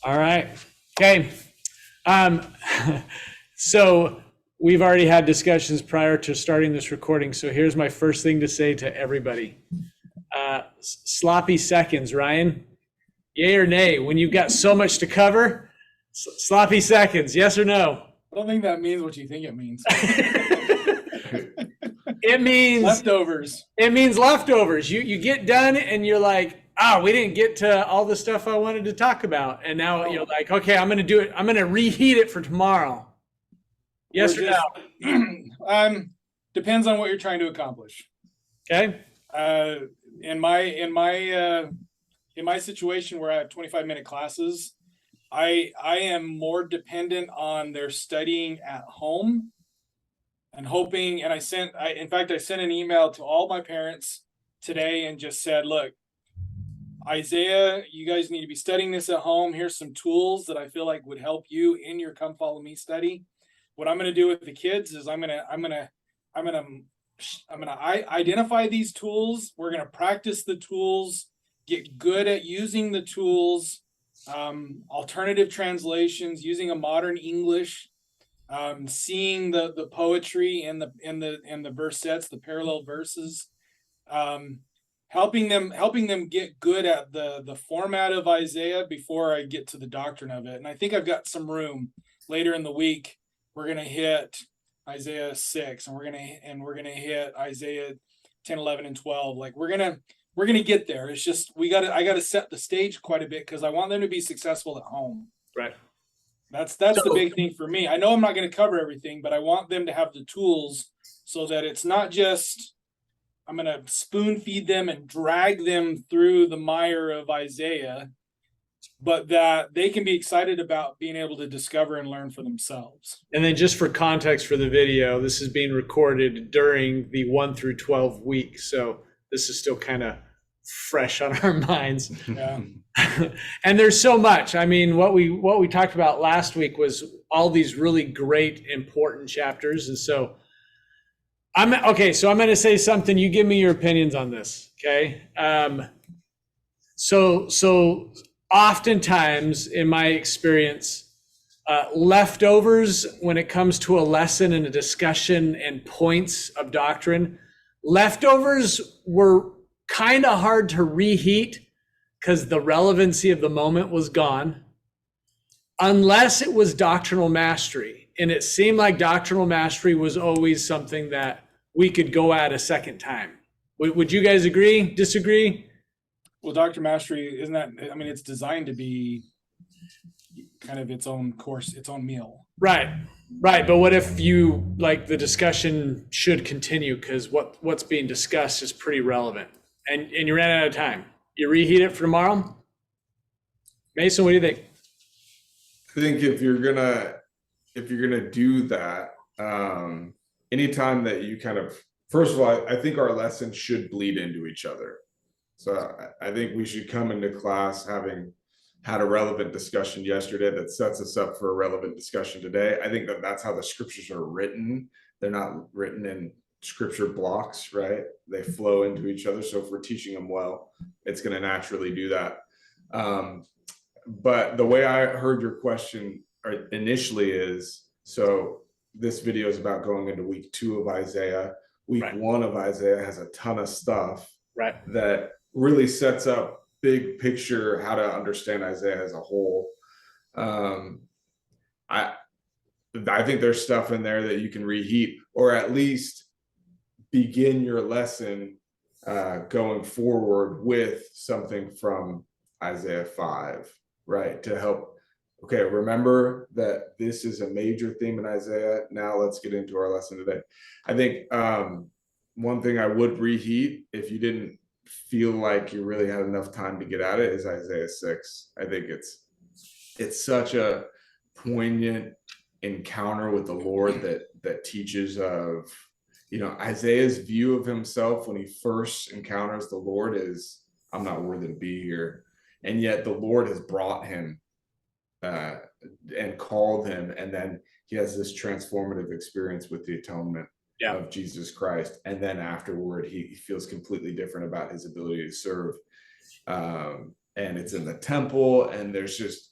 All right. Okay. Um, so we've already had discussions prior to starting this recording. So here's my first thing to say to everybody. Sloppy seconds, Ryan. Yay or nay? When you've got so much to cover, sloppy seconds, yes or no? I don't think that means what you think it means. It means Leftovers. It means leftovers. You get done and you're like, we didn't get to all the stuff I wanted to talk about. And now you're like, okay, I'm going to do it. I'm going to reheat it for tomorrow. Yes or no? Depends on what you're trying to accomplish. Okay. In my situation where I have 25-minute classes, I am more dependent on their studying at home and hoping. And I sent an email to all my parents today and just said, look, Isaiah, you guys need to be studying this at home. Here's some tools that I feel like would help you in your Come Follow Me study. What I'm going to do with the kids is I'm going to identify these tools. We're going to practice the tools, get good at using the tools, alternative translations, using a modern English, seeing the poetry in the verse sets, the parallel verses, helping them get good at the format of Isaiah before I get to the doctrine of it. And I think I've got some room. Later in the week, we're going to hit Isaiah 6, and we're going to hit Isaiah 10, 11, and 12. Like we're going to get there. It's just I got to set the stage quite a bit because I want them to be successful at home. Right. That's the big thing for me. I know I'm not going to cover everything, but I want them to have the tools so that it's not just I'm going to spoon feed them and drag them through the mire of Isaiah, but that they can be excited about being able to discover and learn for themselves. And then just for context for the video, this is being recorded during the 1 through 12 week. So this is still kind of fresh on our minds. Yeah. And there's so much. I mean, what we talked about last week was all these really great, important chapters. And so I'm going to say something. You give me your opinions on this. Okay. So oftentimes in my experience, leftovers when it comes to a lesson and a discussion and points of doctrine, leftovers were kind of hard to reheat because the relevancy of the moment was gone, unless it was doctrinal mastery. And it seemed like doctrinal mastery was always something that we could go at a second time. Would you guys agree, disagree? Well, Dr. Mastery, it's designed to be kind of its own course, its own meal. Right. But what if the discussion should continue because what's being discussed is pretty relevant and you ran out of time? You reheat it for tomorrow? Mason, what do you think? I think if you're gonna do that, anytime that you first of all, I think our lessons should bleed into each other. So I think we should come into class having had a relevant discussion yesterday that sets us up for a relevant discussion today. I think that's how the scriptures are written. They're not written in scripture blocks, right? They flow into each other. So if we're teaching them well, it's going to naturally do that. But the way I heard your question initially is, so this video is about going into week 2 of Isaiah. Week 1 of Isaiah has a ton of stuff that really sets up big picture how to understand Isaiah as a whole. I think there's stuff in there that you can reheat or at least begin your lesson going forward with something from Isaiah 5, right? To help, okay, remember that this is a major theme in Isaiah. Now let's get into our lesson today. I think one thing I would reheat if you didn't feel like you really had enough time to get at it is Isaiah 6. I think it's such a poignant encounter with the Lord that teaches of, Isaiah's view of himself when he first encounters the Lord is, I'm not worthy to be here. And yet the Lord has brought him and called him. And then he has this transformative experience with the atonement of Jesus Christ. And then afterward, he feels completely different about his ability to serve. And it's in the temple, and there's just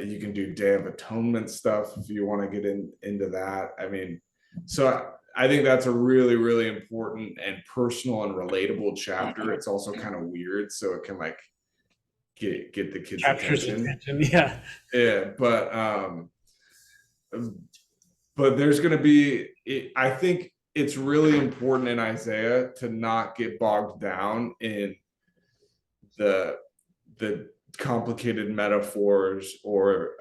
You can do Day of Atonement stuff if you want to get into that. I mean, so I think that's a really, really important and personal and relatable chapter. It's also kind of weird, so it can like get the kids' Captures attention. attention. Yeah. Yeah, but there's going to be, I think it's really important in Isaiah to not get bogged down in the complicated metaphors or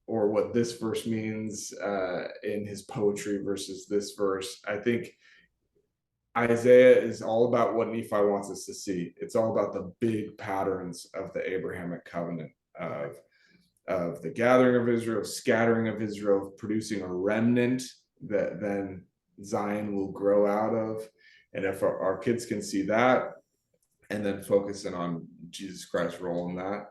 what this verse means in his poetry versus this verse. I think Isaiah is all about what Nephi wants us to see. It's all about the big patterns of the Abrahamic covenant of the gathering of Israel, scattering of Israel, producing a remnant that then Zion will grow out of. And if our kids can see that, and then focusing on Jesus Christ's role in that,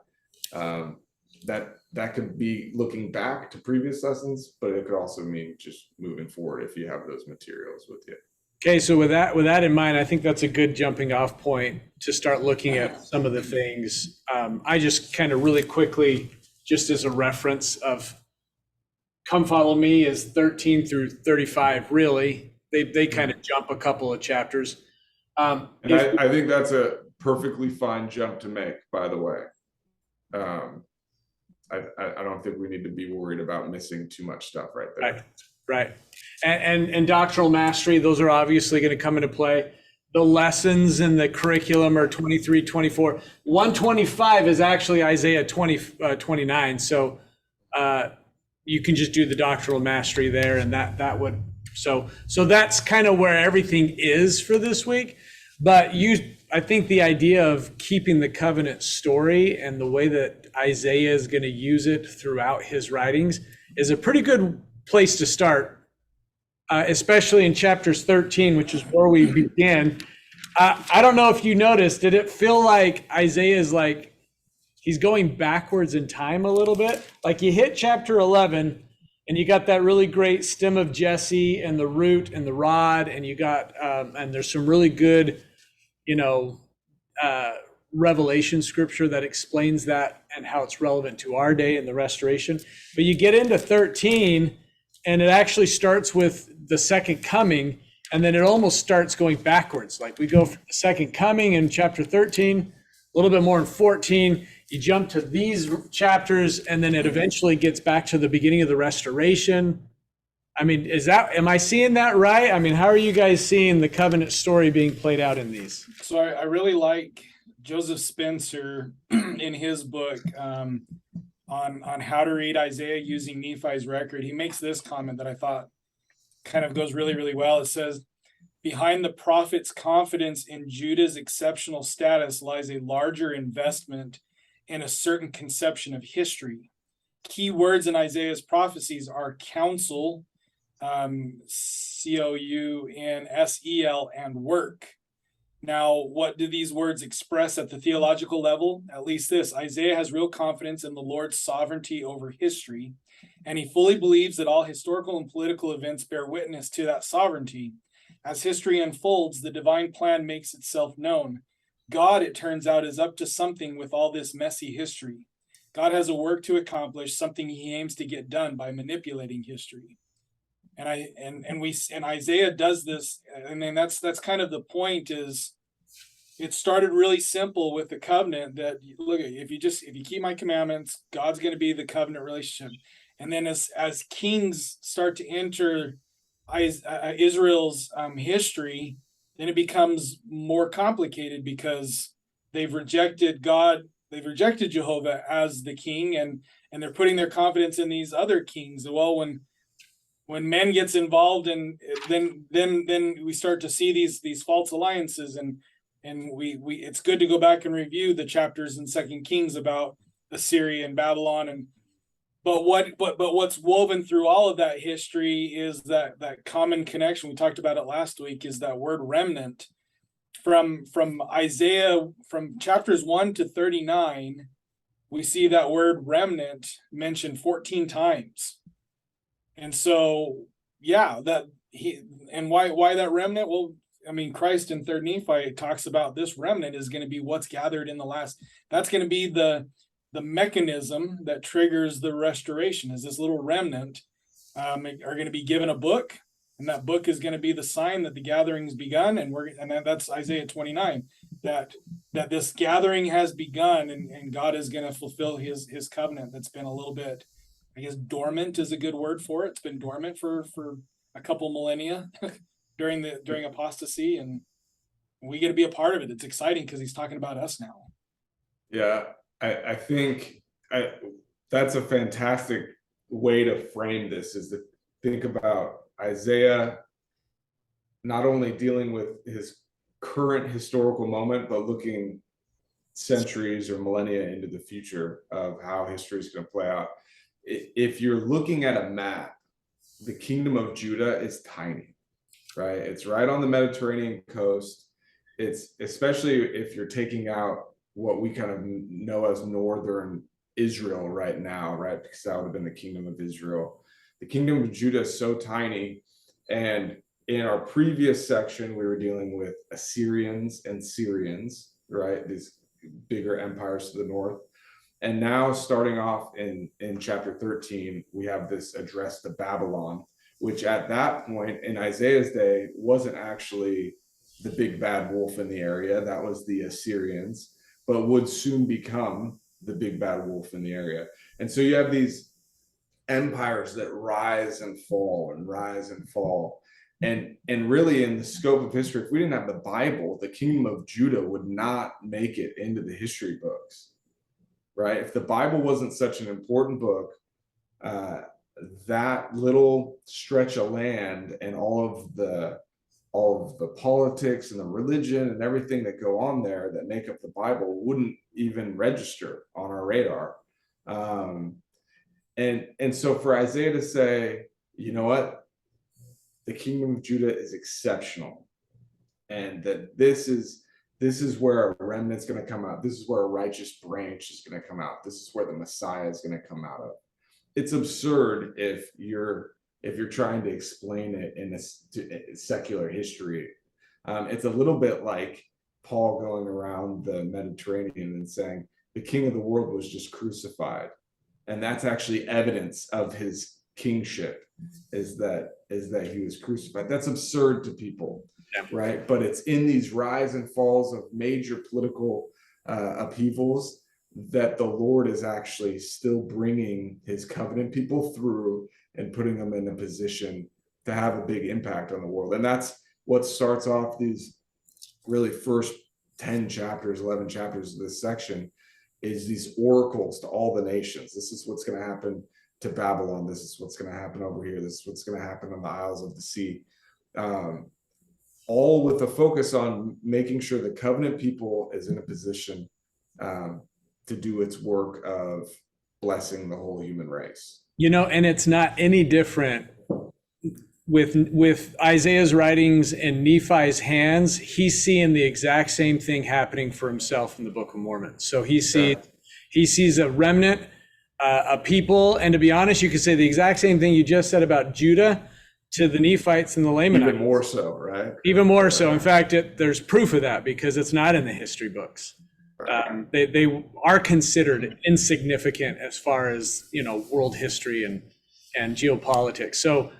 that could be looking back to previous lessons, but it could also mean just moving forward if you have those materials with you. Okay, so with that in mind, I think that's a good jumping off point to start looking at some of the things. I just kind of really quickly, just as a reference of Come Follow Me is 13 through 35, really. They kind of jump a couple of chapters. And I think that's a perfectly fine jump to make, by the way. I don't think we need to be worried about missing too much stuff right there. Right. And doctrinal mastery, those are obviously going to come into play. The lessons in the curriculum are 23, 24. 125 is actually Isaiah 29. So you can just do the doctrinal mastery there, and that would, so that's kind of where everything is for this week. But I think the idea of keeping the covenant story and the way that Isaiah is going to use it throughout his writings is a pretty good place to start, especially in chapters 13, which is where we begin. I don't know if you noticed, did it feel like Isaiah is like, he's going backwards in time a little bit? Like you hit chapter 11 and you got that really great stem of Jesse and the root and the rod, and you got, and there's some really good, Revelation scripture that explains that and how it's relevant to our day and the restoration. But you get into 13 and it actually starts with the second coming, and then it almost starts going backwards. Like we go from the second coming in chapter 13, a little bit more in 14, you jump to these chapters, and then it eventually gets back to the beginning of the restoration. I mean, am I seeing that right? I mean, how are you guys seeing the covenant story being played out in these? So I really like Joseph Spencer in his book on how to read Isaiah using Nephi's record. He makes this comment that I thought kind of goes really, really well. It says, behind the prophet's confidence in Judah's exceptional status lies a larger investment in a certain conception of history. Key words in Isaiah's prophecies are counsel, COUNSEL, and work. Now, what do these words express at the theological level? At least this: Isaiah has real confidence in the Lord's sovereignty over history, and he fully believes that all historical and political events bear witness to that sovereignty. As history unfolds, the divine plan makes itself known. God, it turns out, is up to something with all this messy history. God has a work to accomplish, something he aims to get done by manipulating history. And Isaiah does this, and then that's kind of the point. Is it started really simple with the covenant, that look, if you keep my commandments, God's going to be the covenant relationship. And then as kings start to enter Israel's history, then it becomes more complicated because they've rejected God, they've rejected Jehovah as the king, and they're putting their confidence in these other kings. Well, when men gets involved, and then we start to see these false alliances, and we it's good to go back and review the chapters in 2 Kings about Assyria and Babylon. But what's woven through all of that history is that common connection. We talked about it last week, is that word remnant. From Isaiah, from chapters 1 to 39, we see that word remnant mentioned 14 times. And so, why that remnant? Well, I mean, Christ in 3rd Nephi talks about this remnant is going to be what's gathered in the last. That's going to be the the mechanism that triggers the restoration is this little remnant are going to be given a book, and that book is going to be the sign that the gathering's begun. And that's Isaiah 29, that this gathering has begun, and God is going to fulfill his covenant that's been a little bit, I guess dormant is a good word for it. It's been dormant for a couple millennia during apostasy, and we get to be a part of it. It's exciting because he's talking about us now. Yeah, I think that's a fantastic way to frame this, is to think about Isaiah not only dealing with his current historical moment, but looking centuries or millennia into the future of how history is going to play out. If you're looking at a map, the kingdom of Judah is tiny, right? It's right on the Mediterranean coast. It's, especially if you're taking out what we kind of know as northern Israel right now, right? Because that would have been the kingdom of Israel. The kingdom of Judah is so tiny. And in our previous section, we were dealing with Assyrians and Syrians, right? These bigger empires to the north. And now starting off in chapter 13, we have this address to Babylon, which at that point in Isaiah's day wasn't actually the big bad wolf in the area. That was the Assyrians, but would soon become the big bad wolf in the area. And so you have these empires that rise and fall and rise and fall. And really, in the scope of history, if we didn't have the Bible, the kingdom of Judah would not make it into the history books, right? If the Bible wasn't such an important book, that little stretch of land and all of the politics and the religion and everything that go on there that make up the Bible wouldn't even register on our radar. And so for Isaiah to say, you know what, the kingdom of Judah is exceptional, and that this is where a remnant's going to come out. This is where a righteous branch is going to come out. This is where the Messiah is going to come out of. It's absurd if you're trying to explain it in a secular history. It's a little bit like Paul going around the Mediterranean and saying the king of the world was just crucified, and that's actually evidence of his kingship, is that he was crucified. That's absurd to people, yeah. Right? But it's in these rise and falls of major political upheavals that the Lord is actually still bringing his covenant people through and putting them in a position to have a big impact on the world. And that's what starts off these really first 10 chapters, 11 chapters of this section, is these oracles to all the nations. This is what's going to happen to Babylon. This is what's going to happen over here. This is what's going to happen on the Isles of the Sea. All with a focus on making sure the covenant people is in a position to do its work of blessing the whole human race. You know, and it's not any different with Isaiah's writings in Nephi's hands. He's seeing the exact same thing happening for himself in the Book of Mormon. So he sees a remnant, a people, and to be honest, you could say the exact same thing you just said about Judah to the Nephites and the Lamanites. Even more so, right? Even more so. In fact, there's proof of that because it's not in the history books. They are considered insignificant as far as, world history and geopolitics. So,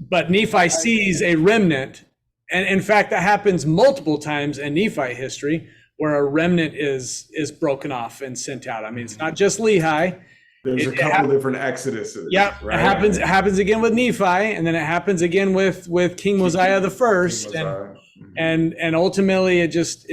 but Nephi sees a remnant, and in fact, that happens multiple times in Nephi history where a remnant is broken off and sent out. I mean, it's not just Lehi. There's a couple different exoduses. Yeah, right? It happens again with Nephi, and then it happens again with King Mosiah the First, and ultimately it just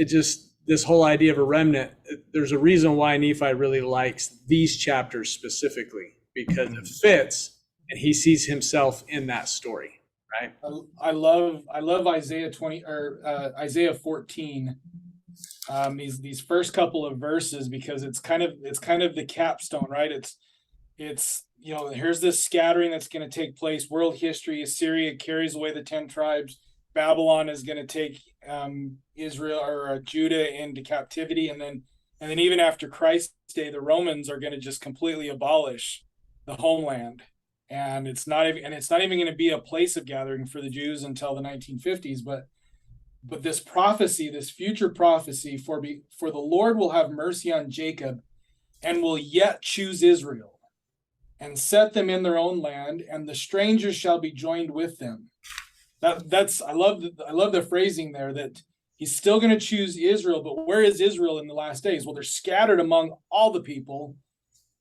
this whole idea of a remnant. There's a reason why Nephi really likes these chapters specifically, because it fits, and he sees himself in that story. Right. I love Isaiah 20 or Isaiah 14. These first couple of verses, because it's kind of the capstone, right? It's here's this scattering that's going to take place. World history: Assyria carries away the 10 tribes. Babylon is going to take Israel or Judah into captivity, and then even after Christ's day, the Romans are going to just completely abolish the homeland, and it's not even going to be a place of gathering for the Jews until the 1950s. But this future prophecy, for the Lord will have mercy on Jacob and will yet choose Israel, and set them in their own land, and the strangers shall be joined with them. I love the phrasing there, that he's still going to choose Israel, but where is Israel in the last days? Well, they're scattered among all the people,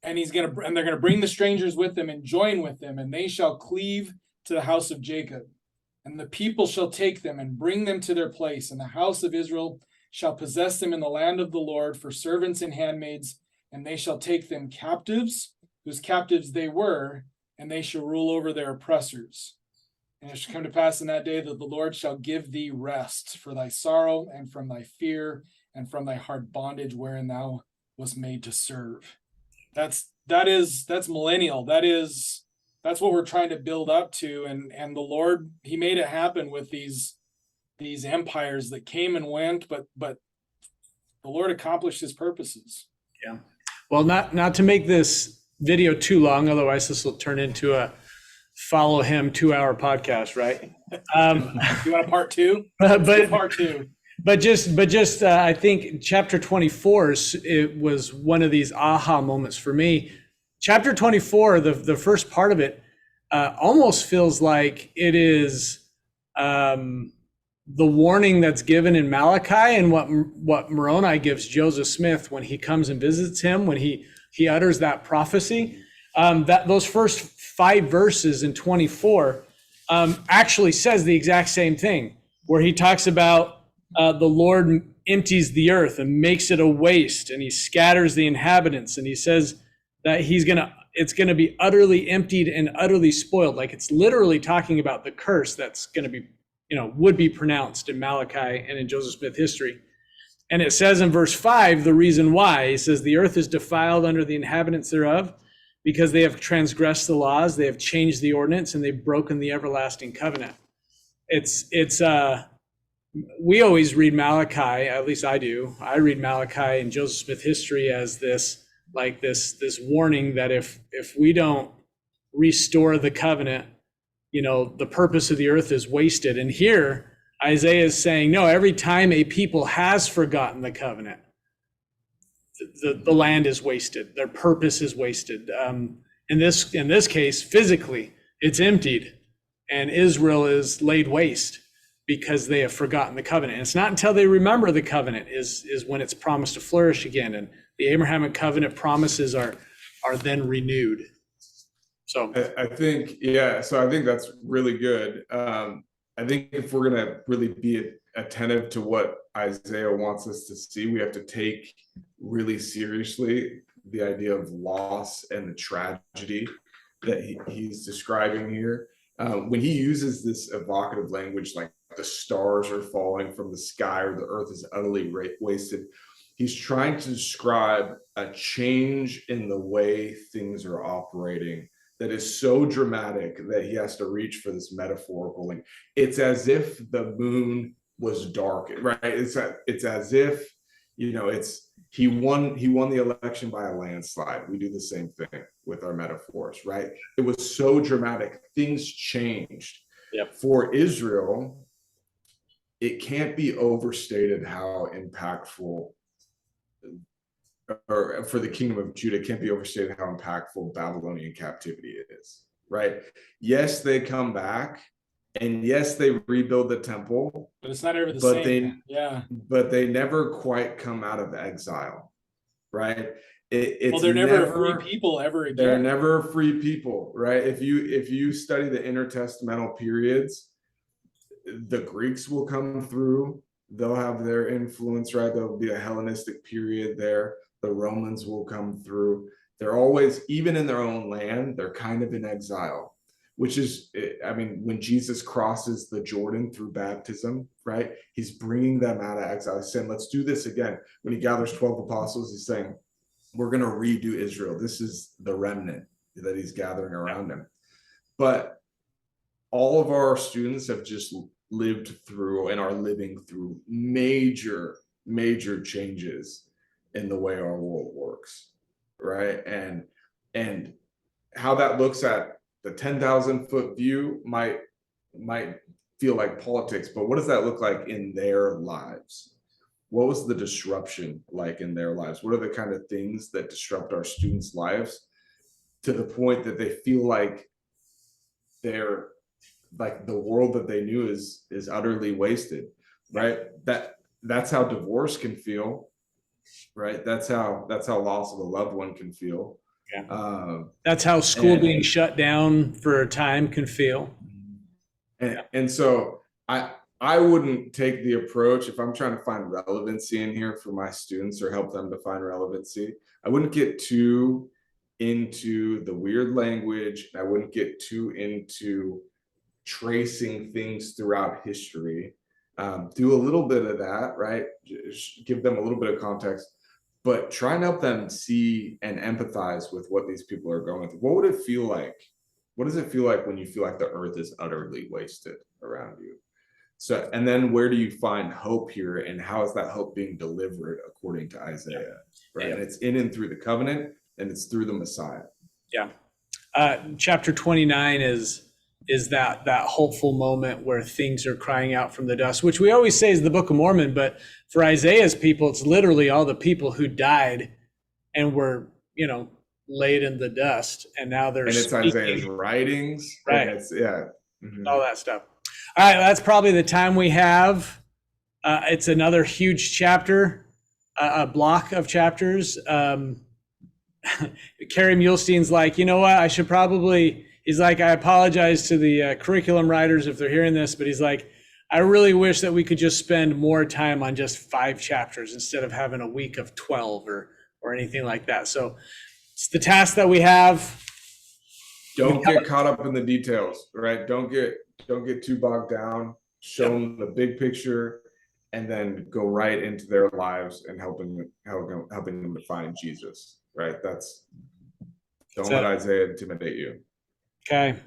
and they're going to bring the strangers with them and join with them, and they shall cleave to the house of Jacob, and the people shall take them and bring them to their place, and the house of Israel shall possess them in the land of the Lord for servants and handmaids, and they shall take them captives, whose captives they were, and they shall rule over their oppressors. And it shall come to pass in that day that the Lord shall give thee rest for thy sorrow and from thy fear and from thy hard bondage wherein thou was made to serve. That's millennial. That's what we're trying to build up to. And the Lord, he made it happen with these empires that came and went, but the Lord accomplished his purposes. Yeah. Well, not to make this video too long, otherwise this will turn into a follow him 2-hour podcast, right? You want a part two? But Part two. But just I think chapter 24 it was one of these aha moments for me. Chapter 24, the first part of it, almost feels like it is the warning that's given in Malachi, and what Moroni gives Joseph Smith when he comes and visits him, when he utters that prophecy. That those first 5 verses in 24 actually says the exact same thing, where he talks about the Lord empties the earth and makes it a waste, and he scatters the inhabitants, and he says that it's gonna be utterly emptied and utterly spoiled. Like, it's literally talking about the curse that's gonna be, would be pronounced in Malachi and in Joseph Smith history. And it says in verse 5, the reason why, he says, the earth is defiled under the inhabitants thereof, because they have transgressed the laws, they have changed the ordinance, and they've broken the everlasting covenant. We always read Malachi, at least I do. I read Malachi and Joseph Smith history as this warning that if we don't restore the covenant, the purpose of the earth is wasted. And here Isaiah is saying, no, every time a people has forgotten the covenant, the land is wasted. Their purpose is wasted. In this case, physically, it's emptied, and Israel is laid waste because they have forgotten the covenant. And it's not until they remember the covenant is when it's promised to flourish again, and the Abrahamic covenant promises are then renewed. So I think, so I think that's really good. I think if we're going to really be attentive to what Isaiah wants us to see, we have to take really seriously the idea of loss and the tragedy that he's describing here. When he uses this evocative language, like the stars are falling from the sky or the earth is utterly wasted, he's trying to describe a change in the way things are operating that is so dramatic that he has to reach for this metaphorical link. It's as if the moon was dark, right? It's as if, he won the election by a landslide. We do the same thing with our metaphors, right? It was so dramatic. Things changed. Yep. For Israel, it can't be overstated how impactful, or for the kingdom of Judah, it can't be overstated how impactful Babylonian captivity is, right? Yes, they come back, and yes, they rebuild the temple, but it's not ever the same. But they never quite come out of exile, right? They're never free people ever again. They're never free people, right? If you study the intertestamental periods, the Greeks will come through. They'll have their influence, right? There'll be a Hellenistic period there. The Romans will come through. They're always, even in their own land, they're kind of in exile, which is, when Jesus crosses the Jordan through baptism, right? He's bringing them out of exile. He's saying, let's do this again. When he gathers 12 apostles, he's saying, we're going to redo Israel. This is the remnant that he's gathering around him. But all of our students have just lived through and are living through major changes in the way our world works, right? And how that looks at the 10,000 foot view might feel like politics, but what does that look like in their lives? what was the disruption like in their lives? What are the kind of things that disrupt our students' lives to the point that they feel like they're like the world that they knew is utterly wasted, right? That's how divorce can feel, right? That's how loss of a loved one can feel. Yeah. That's how school being shut down for a time can feel. And so I wouldn't take the approach, if I'm trying to find relevancy in here for my students or help them to find relevancy, I wouldn't get too into the weird language. I wouldn't get too into tracing things throughout history. Do a little bit of that, right? Just give them a little bit of context, but try and help them see and empathize with what these people are going through. What would it feel like? What does it feel like when you feel like the earth is utterly wasted around you? So, and then where do you find hope here, and how is that hope being delivered according to Isaiah? Right. Yeah. And it's in and through the covenant, and it's through the Messiah. Yeah. Chapter 29 is that hopeful moment where things are crying out from the dust, which we always say is the Book of Mormon, but for Isaiah's people, it's literally all the people who died and were, laid in the dust, and now they're and it's speaking. Isaiah's writings, right? It's, all that stuff. All right, that's probably the time we have. It's another huge chapter, a block of chapters. Kerry Muhlstein's like, you know what? I should probably. He's like, I apologize to the curriculum writers if they're hearing this, but he's like, I really wish that we could just spend more time on just 5 chapters instead of having a week of 12 or anything like that. So it's the task that we have. Don't get caught up in the details, right? Don't get too bogged down. Show them the big picture, and then go right into their lives and helping them to find Jesus, right? Don't let Isaiah intimidate you. Okay.